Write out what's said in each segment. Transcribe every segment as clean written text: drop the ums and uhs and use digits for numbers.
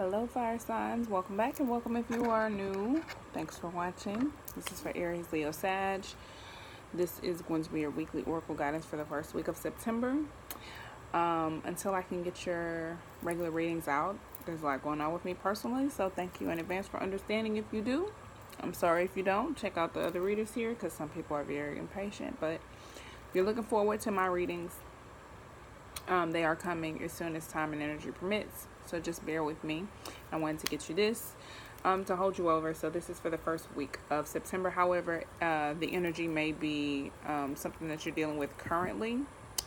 Hello fire signs, welcome back and welcome if you are new. Thanks for watching. This is for Aries, Leo, Sag. This is going to be your weekly oracle guidance for the first week of September. Until I can get your regular readings out, there's a lot going on with me personally, so thank you in advance for understanding if you do. I'm sorry if you don't. Check out the other readers here because some people are very impatient, but if you're looking forward to my readings, they are coming as soon as time and energy permits. So just bear with me. I wanted to get you this to hold you over. So this is for the first week of September. However, the energy may be something that you're dealing with currently.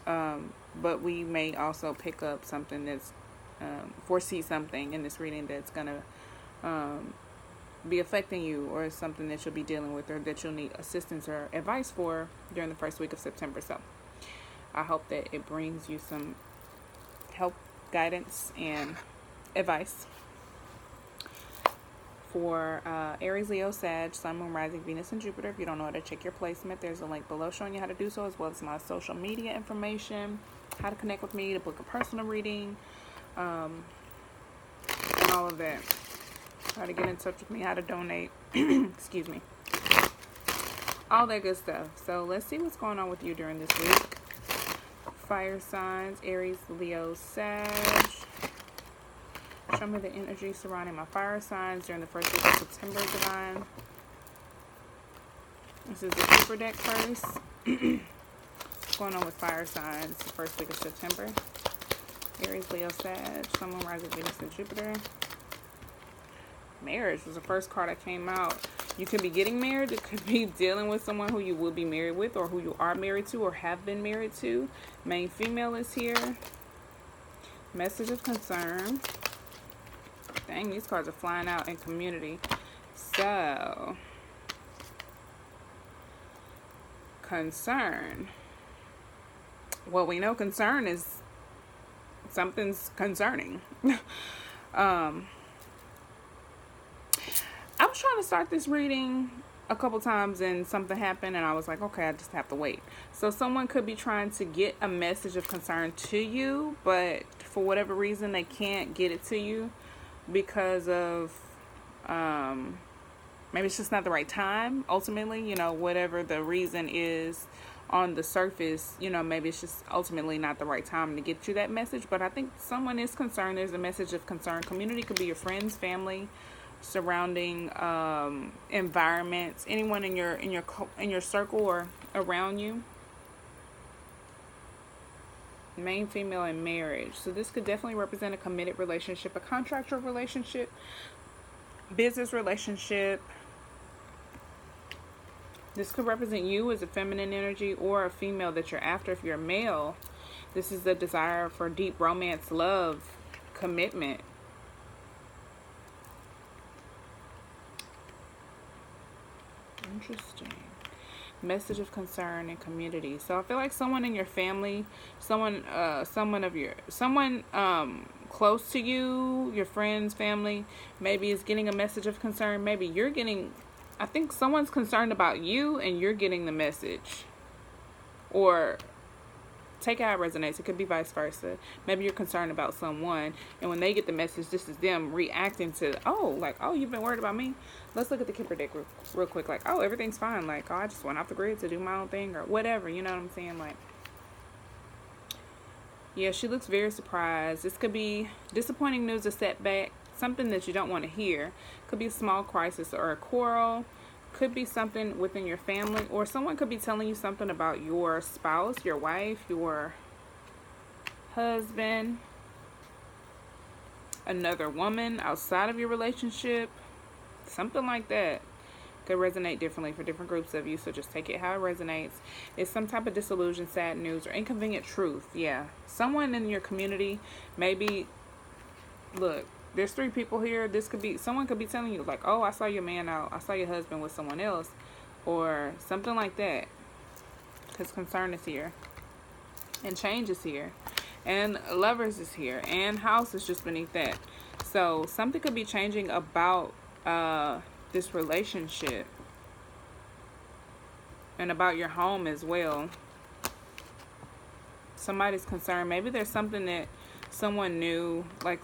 But we may also pick up something that's foresee something in this reading that's going to be affecting you, or something that you'll be dealing with, or that you'll need assistance or advice for during the first week of September. So I hope that it brings you some help, guidance, and advice. For Aries, Leo, Sag, Sun, Moon, Rising, Venus, and Jupiter. If you don't know how to check your placement, there's a link below showing you how to do so, as well as my social media information, how to connect with me, to book a personal reading, and all of that. How to get in touch with me, how to donate, excuse me, all that good stuff. So let's see what's going on with you during this week. Fire signs, Aries, Leo, Sag. Show me the energy surrounding my fire signs during the first week of September, Divine. This is the super deck first. What's going on with fire signs the first week of September? Aries, Leo, Sag, Sun, Moon, Rising, Venus, and Jupiter. Marriage was the first card that came out. You could be getting married. It could be dealing with someone who you will be married with, or who you are married to, or have been married to. Main female is here. Message of concern. Dang, these cards are flying out in community. So, concern. Well, we know concern is something's concerning. I was trying to start this reading a couple times and something happened and I was like, okay, I just have to wait. So someone could be trying to get a message of concern to you, but for whatever reason they can't get it to you because of maybe it's just not the right time. Ultimately, you know, whatever the reason is on the surface, you know, maybe it's just ultimately not the right time to get you that message. But I think someone is concerned. There's a message of concern. Community could be your friends, family, surrounding environments, anyone in your circle or around you. Main female in marriage. So this could definitely represent a committed relationship, a contractual relationship, business relationship. This could represent you as a feminine energy, or a female that you're after. If you're a male, this is the desire for deep romance, love, commitment. Interesting. Message of concern and community. So I feel like someone in your family, someone close to you, your friends, family, maybe is getting a message of concern. Maybe you're getting, I think someone's concerned about you and you're getting the message. Or take it how it resonates. It could be vice versa. Maybe you're concerned about someone, and when they get the message, this is them reacting to, oh, like, oh, you've been worried about me? Let's look at the Kipper deck real quick. Like, oh, everything's fine. Like, oh, I just went off the grid to do my own thing, or whatever. You know what I'm saying? Like, yeah, she looks very surprised. This could be disappointing news, a setback, something that you don't want to hear. Could be a small crisis or a quarrel. Could be something within your family, or someone could be telling you something about your spouse, your wife, your husband, another woman outside of your relationship. Something like that could resonate differently for different groups of you, so just take it how it resonates. It's some type of disillusion, sad news, or inconvenient truth. Yeah, someone in your community, maybe, look, there's 3 people here. This could be, someone could be telling you, like, oh, I saw your man out, I saw your husband with someone else, or something like that. Because concern is here, and change is here, and lovers is here, and house is just beneath that. So something could be changing about this relationship, and about your home as well. Somebody's concerned. Maybe there's something that someone knew, like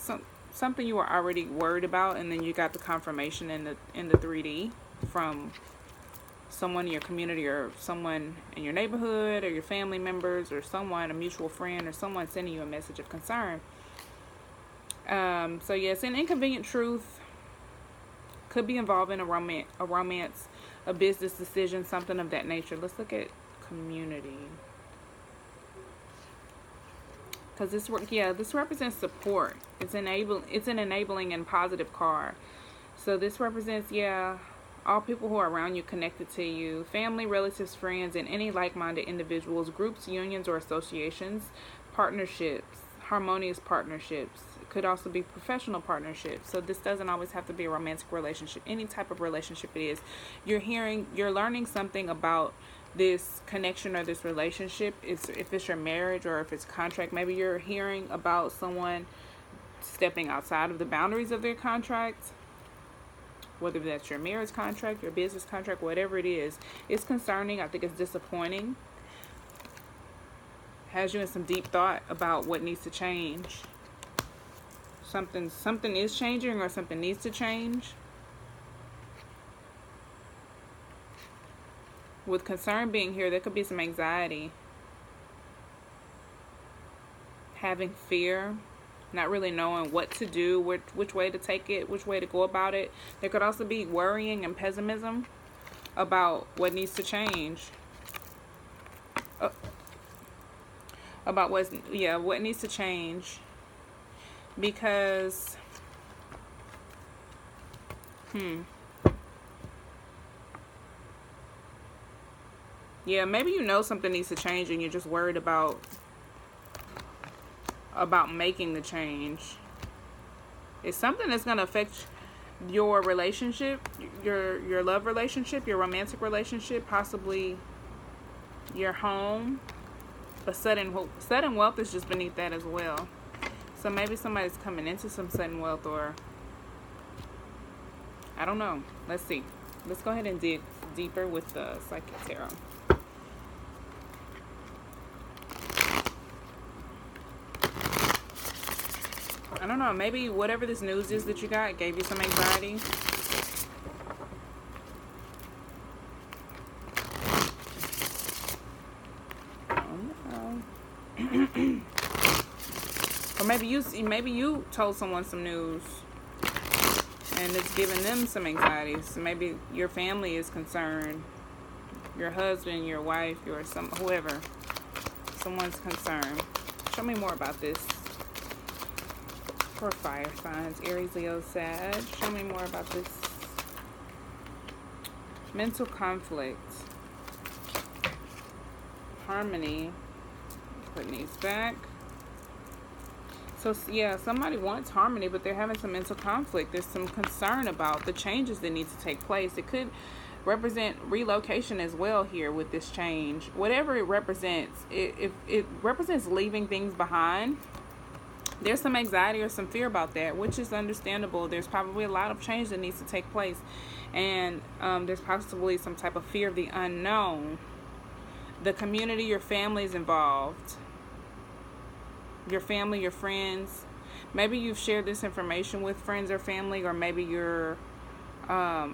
something you were already worried about, and then you got the confirmation in the 3D from someone in your community, or someone in your neighborhood, or your family members, or someone, a mutual friend, or someone sending you a message of concern. So yes, an inconvenient truth could be involving a romance, a business decision, something of that nature. Let's look at community, because this represents support. It's an enabling and positive card. So this represents, all people who are around you, connected to you, family, relatives, friends, and any like-minded individuals, groups, unions, or associations, partnerships, harmonious partnerships. It could also be professional partnerships. So this doesn't always have to be a romantic relationship. Any type of relationship it is. You're learning something about this connection or this relationship. If it's your marriage or if it's contract, maybe you're hearing about someone stepping outside of the boundaries of their contract. Whether that's your marriage contract, your business contract, whatever it is, it's concerning. I think it's disappointing. Has you in some deep thought about what needs to change. Something is changing, or something needs to change. With concern being here, there could be some anxiety. Having fear. Not really knowing what to do, which way to take it, which way to go about it. There could also be worrying and pessimism about what needs to change. About what needs to change. Because, maybe you know something needs to change and you're just worried about making the change. It's something that's going to affect your relationship, your love relationship, your romantic relationship, possibly your home. But sudden wealth is just beneath that as well. So maybe somebody's coming into some sudden wealth, or I don't know. Let's see. Let's go ahead and dig deeper with the Psychic Tarot. I don't know, maybe whatever this news is that you got gave you some anxiety. Or maybe you told someone some news and it's giving them some anxiety. So maybe your family is concerned. Your husband, your wife, whoever. Someone's concerned. Show me more about this. For fire signs, Aries, Leo, Sag. Show me more about this. Mental conflict. Harmony. Putting these back. So, somebody wants harmony, but they're having some mental conflict. There's some concern about the changes that need to take place. It could represent relocation as well here with this change. Whatever it represents, if it represents leaving things behind, there's some anxiety or some fear about that, which is understandable. There's probably a lot of change that needs to take place. And there's possibly some type of fear of the unknown. The community, your family is involved. Your family, your friends. Maybe you've shared this information with friends or family, or maybe you're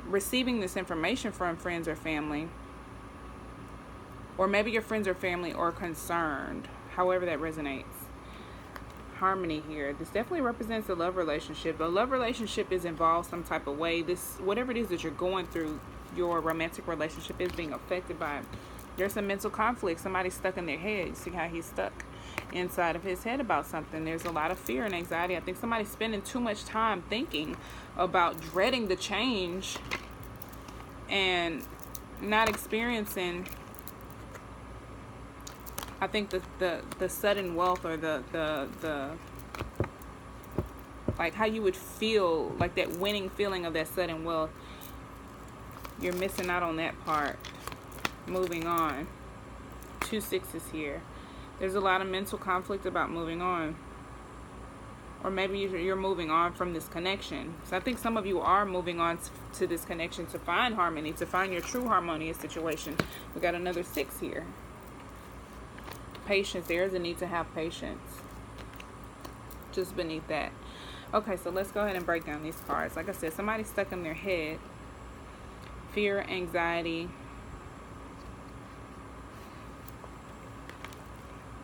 receiving this information from friends or family. Or maybe your friends or family are concerned. However that resonates. Harmony here. This definitely represents a love relationship. A love relationship is involved some type of way. Whatever it is that you're going through, your romantic relationship is being affected by it. There's some mental conflict. Somebody's stuck in their head. You see how he's stuck inside of his head about something. There's a lot of fear and anxiety. I think somebody's spending too much time thinking about dreading the change and not experiencing, I think, the sudden wealth, or the like how you would feel, like that winning feeling of that sudden wealth. You're missing out on that part. Moving on. 2 6s here. There's a lot of mental conflict about moving on. Or maybe you're moving on from this connection. So I think some of you are moving on to this connection to find harmony, to find your true harmonious situation. We got another 6 here. Patience. There is a need to have patience. Just beneath that. Okay, so let's go ahead and break down these cards. Like I said, somebody's stuck in their head. Fear, anxiety.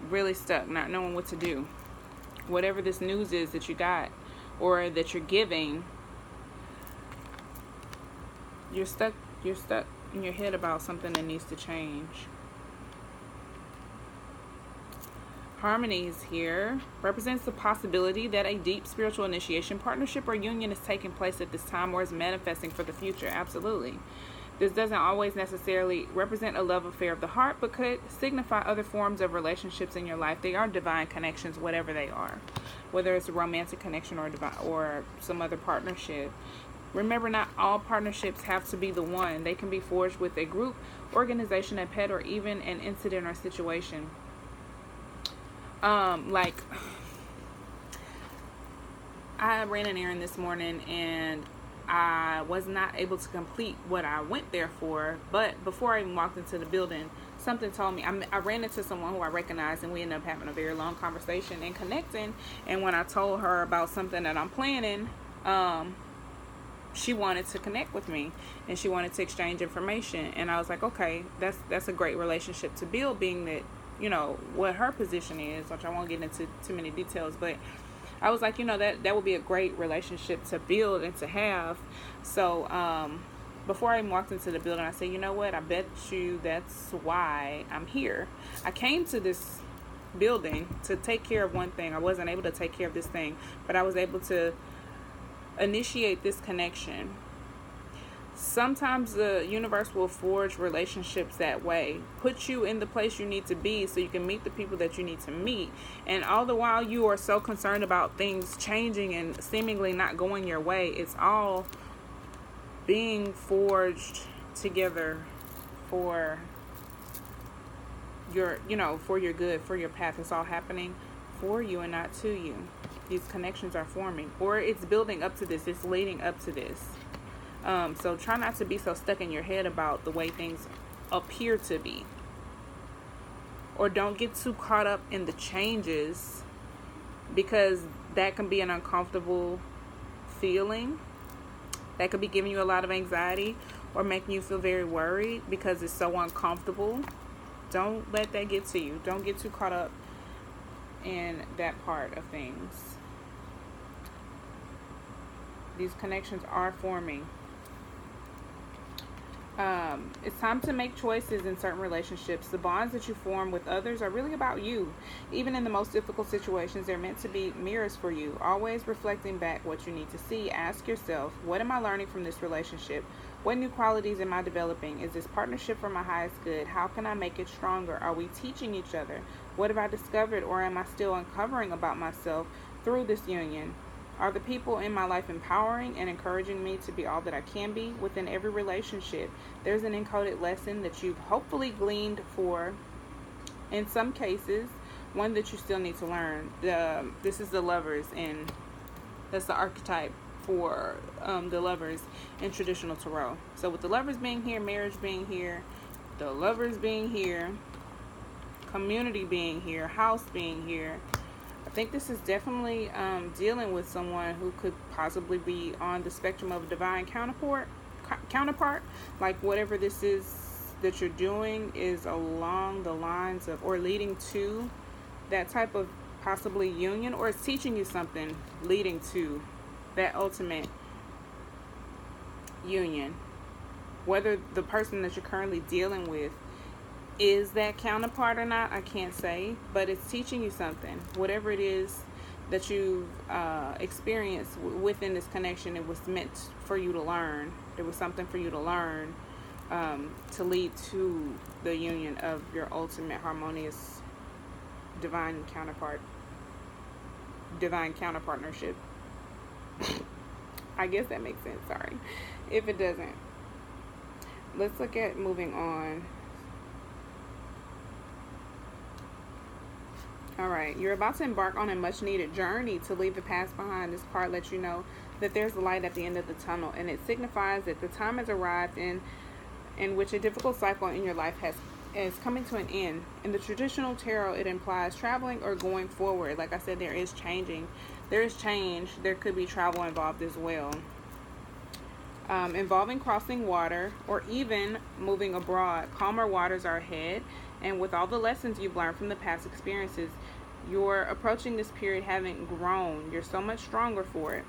Really stuck, not knowing what to do. Whatever this news is that you got or that you're giving, you're stuck in your head about something that needs to change. Harmony is here. Represents the possibility that a deep spiritual initiation, partnership, or union is taking place at this time or is manifesting for the future. Absolutely. This doesn't always necessarily represent a love affair of the heart, but could signify other forms of relationships in your life. They are divine connections, whatever they are. Whether it's a romantic connection or divine or some other partnership. Remember, not all partnerships have to be the one. They can be forged with a group, organization, a pet, or even an incident or situation. Like, I ran an errand this morning and I was not able to complete what I went there for, but before I even walked into the building, something told me, I ran into someone who I recognized, and we ended up having a very long conversation and connecting. And when I told her about something that I'm planning, she wanted to connect with me and she wanted to exchange information. And I was like, okay, that's a great relationship to build, being that, you know, what her position is, which I won't get into too many details, but I was like, you know, that would be a great relationship to build and to have. So before I even walked into the building, I said, you know what, I bet you that's why I'm here. I came to this building to take care of one thing. I wasn't able to take care of this thing, but I was able to initiate this connection. Sometimes the universe will forge relationships that way, put you in the place you need to be so you can meet the people that you need to meet. And all the while you are so concerned about things changing and seemingly not going your way, it's all being forged together for your, you know, for your good, for your path. It's all happening for you and not to you. These connections are forming, or it's building up to this, it's leading up to this. So try not to be so stuck in your head about the way things appear to be. Or don't get too caught up in the changes, because that can be an uncomfortable feeling. That could be giving you a lot of anxiety or making you feel very worried because it's so uncomfortable. Don't let that get to you. Don't get too caught up in that part of things. These connections are forming. It's time to make choices in certain relationships. The bonds that you form with others are really about you. Even in the most difficult situations, they're meant to be mirrors for you. Always reflecting back what you need to see. Ask yourself, what am I learning from this relationship? What new qualities am I developing? Is this partnership for my highest good? How can I make it stronger? Are we teaching each other? What have I discovered, or am I still uncovering about myself through this union? Are the people in my life empowering and encouraging me to be all that I can be? Within every relationship, there's an encoded lesson that you've hopefully gleaned for, in some cases, one that you still need to learn. This is the Lovers, and that's the archetype for the Lovers in traditional tarot. So with the Lovers being here, marriage being here, the Lovers being here, community being here, house being here, I think this is definitely dealing with someone who could possibly be on the spectrum of a divine counterpart. Like whatever this is that you're doing is along the lines of, or leading to that type of possibly union, or it's teaching you something leading to that ultimate union. Whether the person that you're currently dealing with is that counterpart or not, I can't say, but it's teaching you something. Whatever it is that you've experienced within this connection, it was meant for you to learn. There was something for you to learn to lead to the union of your ultimate harmonious divine counterpartnership. I guess that makes sense. Sorry if it doesn't. Let's look at moving on. Alright, you're about to embark on a much needed journey to leave the past behind. This card lets you know that there's a light at the end of the tunnel, and it signifies that the time has arrived in which a difficult cycle in your life is coming to an end. In the traditional tarot, it implies traveling or going forward. Like I said, there is changing there is change. There could be travel involved as well. Involving crossing water or even moving abroad. Calmer waters are ahead, and with all the lessons you've learned from the past experiences, you're approaching this period having grown. You're so much stronger for it.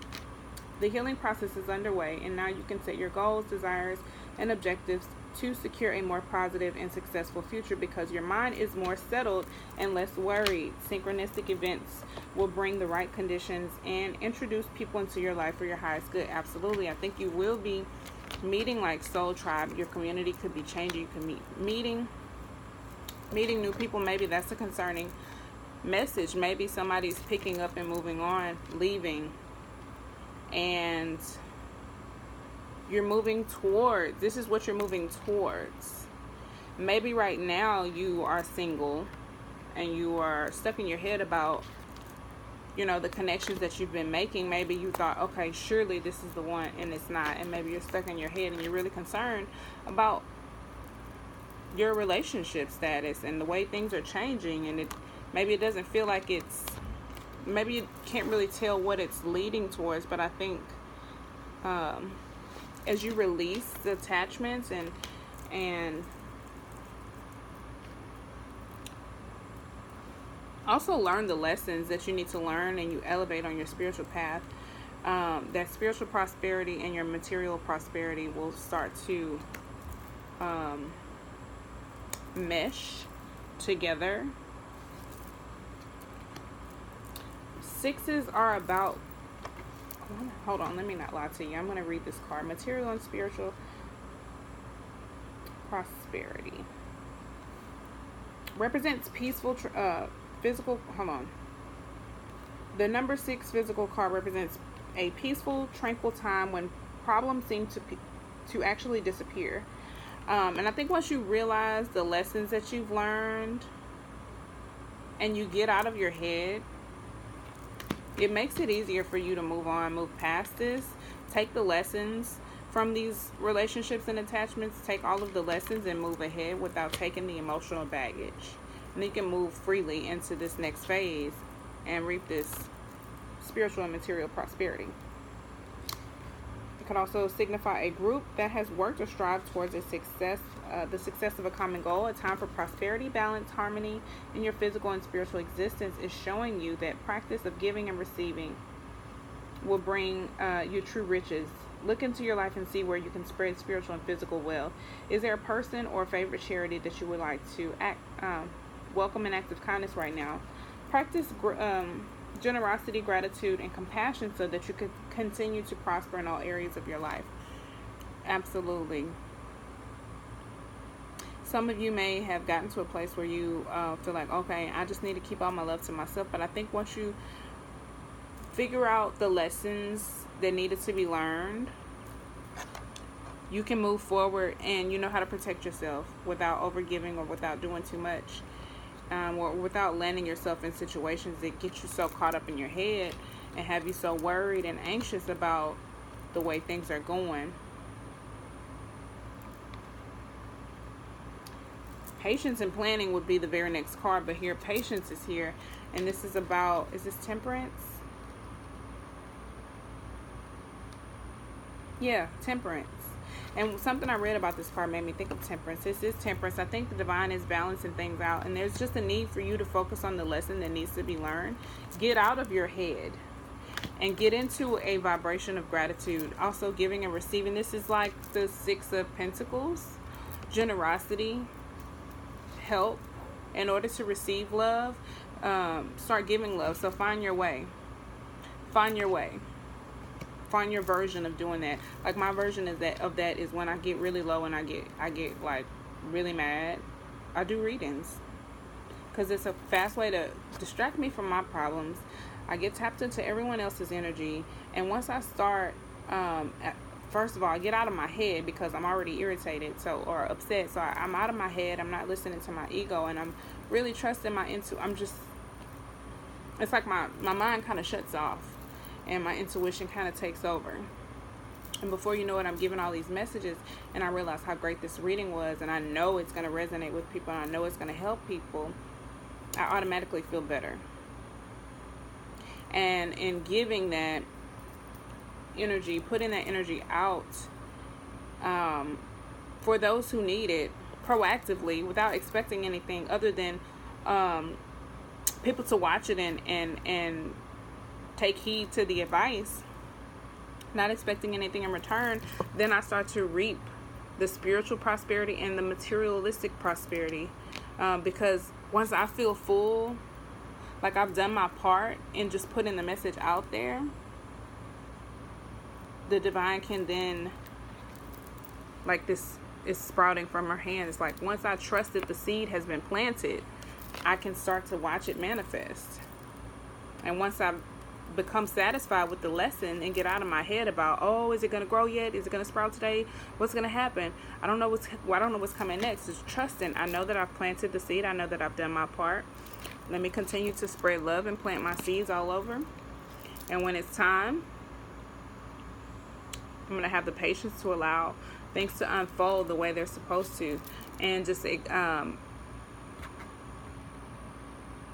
The healing process is underway, and now you can set your goals, desires, and objectives to secure a more positive and successful future because your mind is more settled and less worried. Synchronistic events will bring the right conditions and introduce people into your life for your highest good. Absolutely. I think you will be meeting like soul tribe. Your community could be changing. You can meeting new people. Maybe that's a concerning message. Maybe somebody's picking up and moving on, leaving, and you're moving towards, this is what you're moving towards. Maybe right now you are single and you are stuck in your head about, you know, the connections that you've been making. Maybe you thought, okay, surely this is the one, and it's not. And maybe you're stuck in your head and you're really concerned about your relationship status and the way things are changing, and maybe it doesn't feel like it's, maybe you can't really tell what it's leading towards. But I think as you release the attachments and also learn the lessons that you need to learn, and you elevate on your spiritual path, that spiritual prosperity and your material prosperity will start to mesh together. Sixes are about, hold on, let me not lie to you. I'm going to read this card. Material and spiritual prosperity represents peaceful physical, hold on. The number 6 physical card represents a peaceful, tranquil time when problems seem to actually disappear. And I think once you realize the lessons that you've learned and you get out of your head, it makes it easier for you to move on, move past this. Take the lessons from these relationships and attachments. Take all of the lessons and move ahead without taking the emotional baggage. And you can move freely into this next phase and reap this spiritual and material prosperity. It can also signify a group that has worked or strived towards the success of a common goal. A time for prosperity, balance, harmony in your physical and spiritual existence is showing you that practice of giving and receiving will bring you true riches. Look into your life and see where you can spread spiritual and physical wealth. Is there a person or a favorite charity that you would like to welcome an act of kindness right now? Practice generosity, gratitude, and compassion so that you can continue to prosper in all areas of your life. Absolutely. Some of you may have gotten to a place where you feel like, okay, I just need to keep all my love to myself. But I think once you figure out the lessons that needed to be learned, you can move forward and you know how to protect yourself without overgiving or without doing too much. Or without landing yourself in situations that get you so caught up in your head and have you so worried and anxious about the way things are going. Patience and planning would be the very next card, but here patience is here, and this is about, is this temperance? Yeah, temperance. And something I read about this card made me think of temperance. This is temperance. I think the divine is balancing things out, and there's just a need for you to focus on the lesson that needs to be learned. Get out of your head and get into a vibration of gratitude. Also, giving and receiving. This is like the 6 of Pentacles. Generosity, help. In order to receive love, start giving love. So find your way. Find your way. Find your version of doing that. Like my version is that is when I get really low and I get like really mad, I do readings, because it's a fast way to distract me from my problems. I get tapped into everyone else's energy, and once I start, first of all, I get out of my head because I'm already irritated or upset. So I'm out of my head. I'm not listening to my ego, and I'm really trusting my it's like my mind kind of shuts off and my intuition kind of takes over. And before you know it, I'm giving all these messages, and I realize how great this reading was, and I know it's going to resonate with people, and I know it's going to help people. I automatically feel better. And in giving that energy, putting that energy out for those who need it proactively, without expecting anything other than people to watch it and take heed to the advice, not expecting anything in return, then I start to reap the spiritual prosperity and the materialistic prosperity. Because once I feel full, like I've done my part in just putting the message out there, the divine can then, like this is sprouting from her hand. It's like once I trust that the seed has been planted, I can start to watch it manifest. And once I become satisfied with the lesson and get out of my head about, oh, is it going to grow yet? Is it going to sprout today? What's going to happen? I don't know what's coming next. Just trusting. I know that I've planted the seed. I know that I've done my part. Let me continue to spread love and plant my seeds all over. And when it's time, I'm going to have the patience to allow things to unfold the way they're supposed to. And just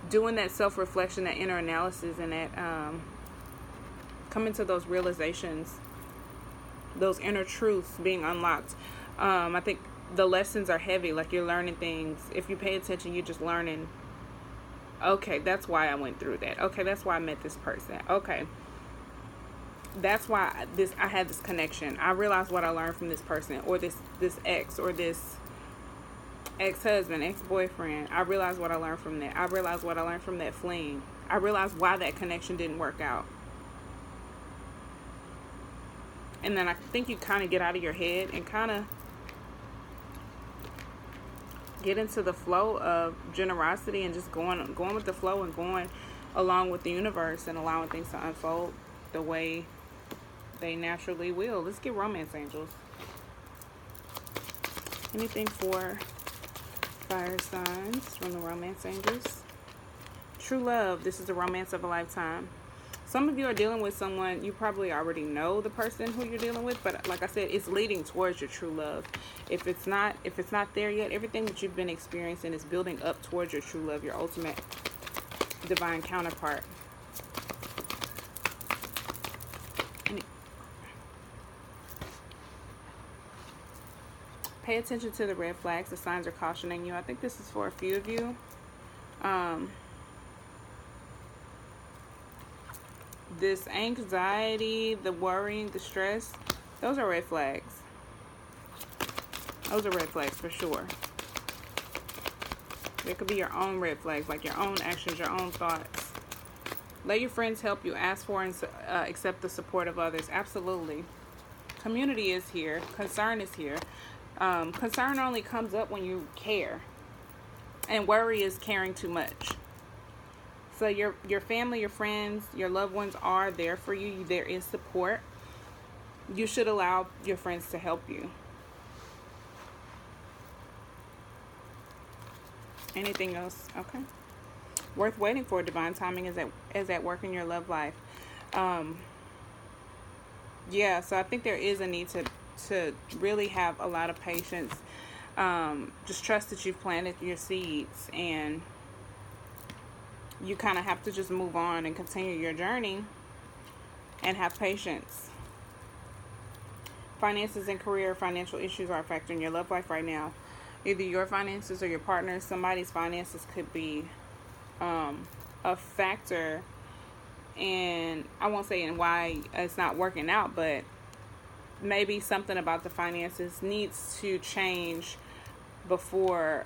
doing that self-reflection, that inner analysis, and that coming to those realizations, those inner truths being unlocked. I think the lessons are heavy. Like you're learning things. If you pay attention, you're just learning. Okay, that's why I went through that. Okay, that's why I met this person. Okay, that's why I had this connection. I realized what I learned from this person, or this ex, or this ex-husband, ex-boyfriend. I realized what I learned from that. I realized what I learned from that fling. I realized why that connection didn't work out. And then I think you kind of get out of your head and kind of get into the flow of generosity and just going with the flow and going along with the universe and allowing things to unfold the way they naturally will. Let's get romance angels. Anything for fire signs from the romance angels? True love. This is the romance of a lifetime. Some of you are dealing with someone, you probably already know the person who you're dealing with, but like I said, it's leading towards your true love. If it's not there yet, everything that you've been experiencing is building up towards your true love, your ultimate divine counterpart. Pay attention to the red flags. The signs are cautioning you. I think this is for a few of you. This anxiety, the worrying, the stress, those are red flags. Those are red flags for sure. There could be your own red flags, like your own actions, your own thoughts. Let your friends help you. Ask for and accept the support of others. Absolutely. Community is here. Concern is here. Concern only comes up when you care. And worry is caring too much. So your family, your friends, your loved ones are there for you. There is support. You should allow your friends to help you. Anything else? Okay. Worth waiting for. Divine timing is at work in your love life. Yeah, so I think there is a need to really have a lot of patience. Just trust that you've planted your seeds, and you kind of have to just move on and continue your journey and have patience. Finances and career, financial issues are affecting your love life right now. Either your finances or your partner, somebody's finances could be a factor, and I won't say in why it's not working out, but maybe something about the finances needs to change before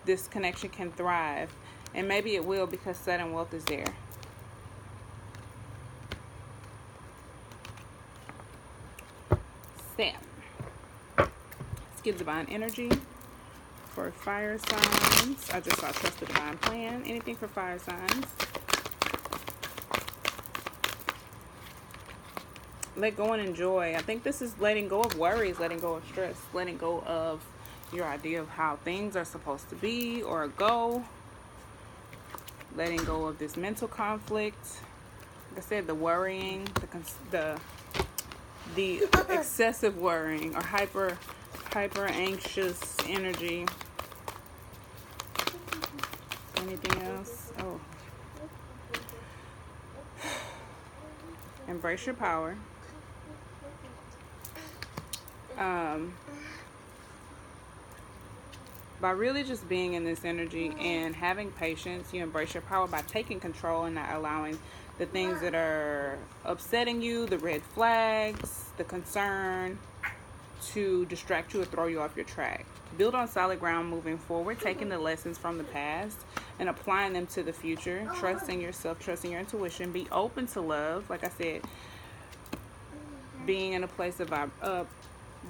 this connection can thrive. And maybe it will, because sudden wealth is there. Sam. Let's get divine energy for fire signs. I just saw trust the divine plan. Anything for fire signs? Let go and enjoy. I think this is letting go of worries, letting go of stress, letting go of your idea of how things are supposed to be or go. Letting go of this mental conflict. Like I said, the worrying, the excessive worrying or hyper anxious energy. Anything else? Oh. Embrace your power. By really just being in this energy and having patience, you embrace your power by taking control and not allowing the things that are upsetting you, the red flags, the concern, to distract you or throw you off your track. Build on solid ground moving forward, taking the lessons from the past and applying them to the future. Trusting yourself, trusting your intuition. Be open to love. Like I said, being in a place of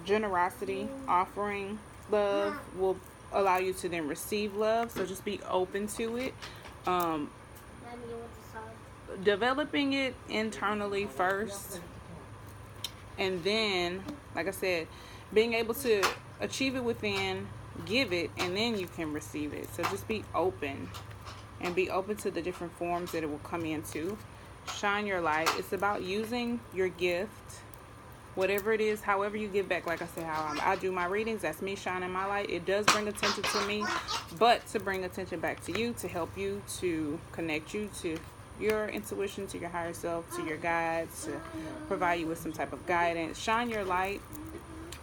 generosity, offering love will allow you to then receive love. So just be open to it. Developing it internally first, and then, like I said, being able to achieve it within, give it, and then you can receive it. So just be open, and be open to the different forms that it will come into. Shine your light. It's about using your gift, whatever it is, however you give back. Like I said, how I do my readings, that's me shining my light. It does bring attention to me, but to bring attention back to you, to help you, to connect you to your intuition, to your higher self, to your guides, to provide you with some type of guidance. Shine your light,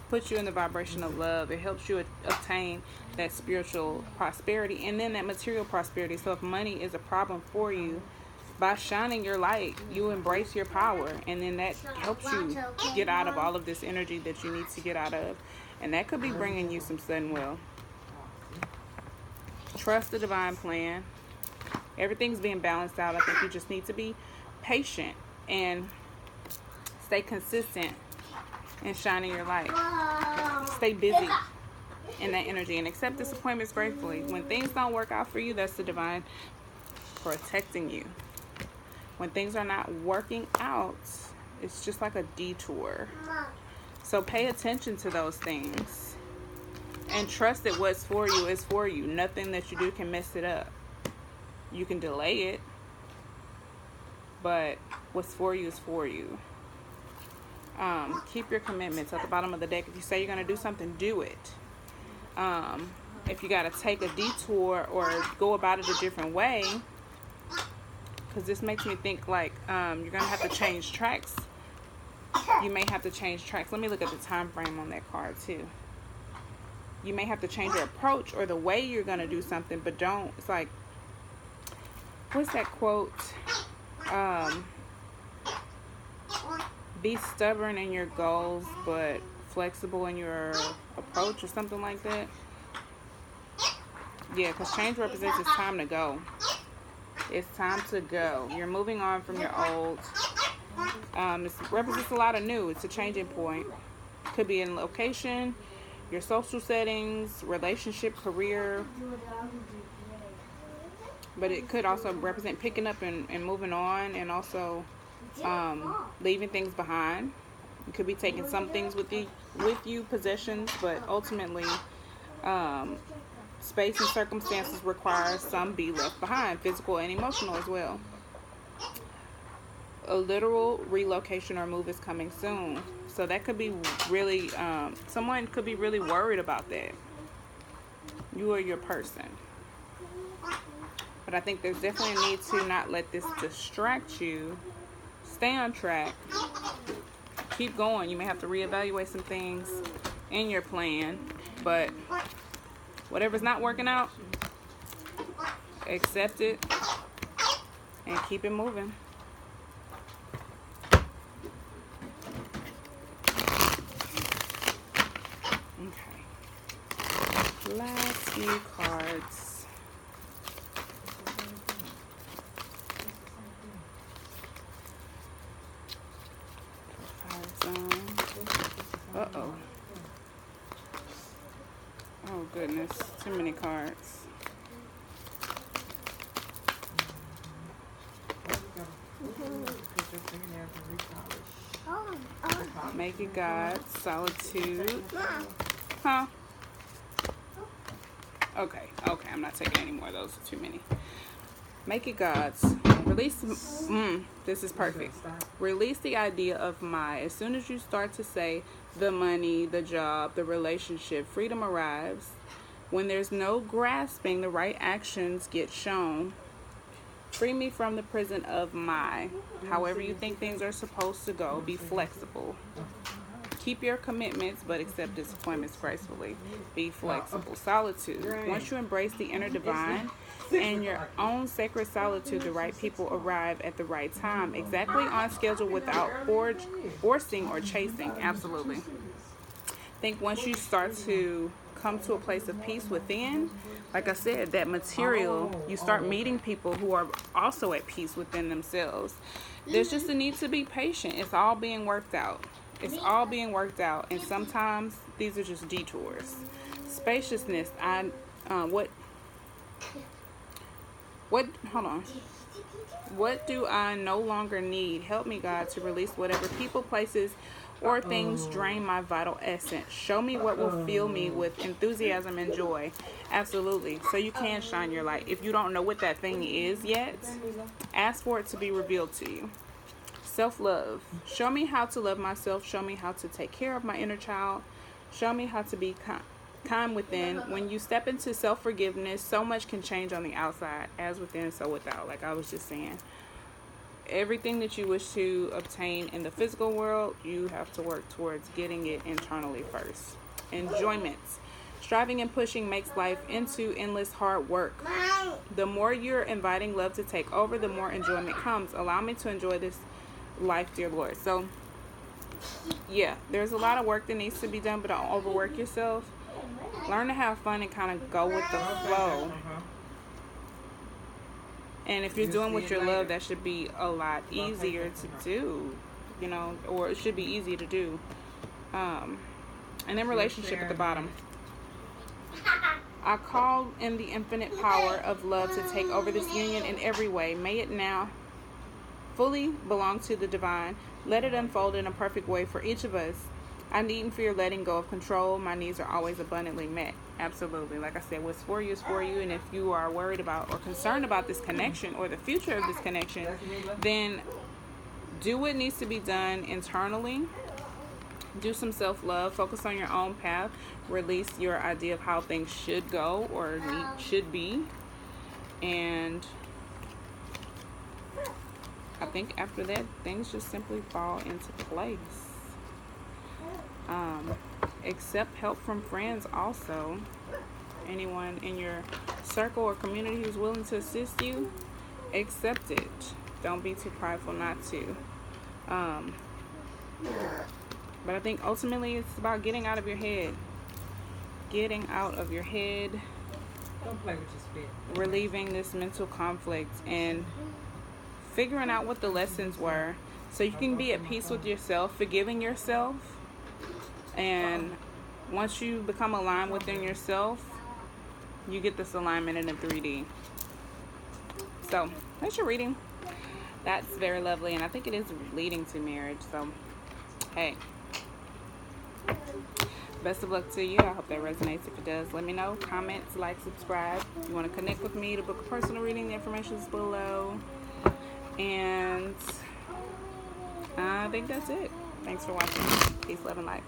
puts you in the vibration of love. It helps you obtain that spiritual prosperity and then that material prosperity. So if money is a problem for you, by shining your light, you embrace your power, and then that helps you get out of all of this energy that you need to get out of, and that could be bringing you some sudden wealth. Trust the divine plan. Everything's being balanced out. I think you just need to be patient and stay consistent in shining your light. Stay busy in that energy and accept disappointments gratefully. When things don't work out for you, that's the divine protecting you. When things are not working out, it's just like a detour. So pay attention to those things and trust that what's for you is for you. Nothing that you do can mess it up. You can delay it, but what's for you is for you. Keep your commitments at the bottom of the deck. If you say you're going to do something, do it. If you got to take a detour or go about it a different way, because this makes me think like you're going to have to change tracks. You may have to change tracks. Let me look at the time frame on that card too. You may have to change your approach or the way you're going to do something, but don't. It's like, what's that quote? Be stubborn in your goals, but flexible in your approach, or something like that. Yeah, because change represents it's time to go. It's time to go. You're moving on from your old. It represents a lot of new. It's a changing point. Could be in location, your social settings, relationship, career. But it could also represent picking up and moving on, and also leaving things behind. You could be taking some things with you, possessions, but ultimately space and circumstances require some be left behind, physical and emotional as well. A literal relocation or move is coming soon. So that could be really, someone could be really worried about that. You or your person. But I think there's definitely a need to not let this distract you. Stay on track. Keep going. You may have to reevaluate some things in your plan. But whatever's not working out, accept it and keep it moving. Okay. Last few cards. Uh-oh. Oh, goodness. Too many cards. Make it God. Solitude. Huh? Okay. Okay, I'm not taking any more of those. Too many. Make it God's. Release. This is perfect. Release the idea of my. As soon as you start to say the money, the job, the relationship, freedom arrives. When there's no grasping, the right actions get shown. Free me from the prison of my. However you think things are supposed to go, be flexible. Keep your commitments, but accept disappointments gracefully. Be flexible. Solitude. Once you embrace the inner divine and your own sacred solitude, the right people arrive at the right time, exactly on schedule, without forcing or chasing. Absolutely. I think once you start to come to a place of peace within, like I said, that material, you start meeting people who are also at peace within themselves. There's just a need to be patient. It's all being worked out. It's all being worked out, and sometimes these are just detours. Spaciousness. Hold on. What do I no longer need? Help me, God, to release whatever people, places, or things drain my vital essence. Show me what will fill me with enthusiasm and joy. Absolutely. So you can shine your light. If you don't know what that thing is yet, ask for it to be revealed to you. Self-love. Show me how to love myself. Show me how to take care of my inner child. Show me how to be kind within. When you step into self-forgiveness, so much can change on the outside, as within, so without. Like I was just saying, everything that you wish to obtain in the physical world, you have to work towards getting it internally first. Enjoyment. Striving and pushing makes life into endless hard work. The more you're inviting love to take over, the more enjoyment comes. Allow me to enjoy this life, dear Lord. So yeah, there's a lot of work that needs to be done, but don't overwork yourself. Learn to have fun and kind of go with the flow. And if you're doing what you love, that should be a lot easier to do, you know, or it should be easy to do. And then relationship at the bottom. I call in the infinite power of love to take over this union in every way. May it now fully belong to the divine. Let it unfold in a perfect way for each of us. I needn't fear letting go of control. My needs are always abundantly met. Absolutely. Like I said, what's for you is for you. And if you are worried about or concerned about this connection or the future of this connection, then do what needs to be done internally. Do some self-love. Focus on your own path. Release your idea of how things should go or should be. And I think after that, things just simply fall into place. Accept help from friends also. Anyone in your circle or community who's willing to assist you, accept it. Don't be too prideful not to. But I think ultimately it's about getting out of your head. Getting out of your head. Don't play with your spit. Relieving this mental conflict and figuring out what the lessons were so you can be at peace with yourself, forgiving yourself. And once you become aligned within yourself, you get this alignment in a 3D. So that's your reading. That's very lovely, and I think it is leading to marriage. So hey, best of luck to you. I hope that resonates. If it does, let me know. Comments, like, subscribe. If you want to connect with me to book a personal reading, the information is below. And I think that's it. Thanks for watching. Peace, love, and light.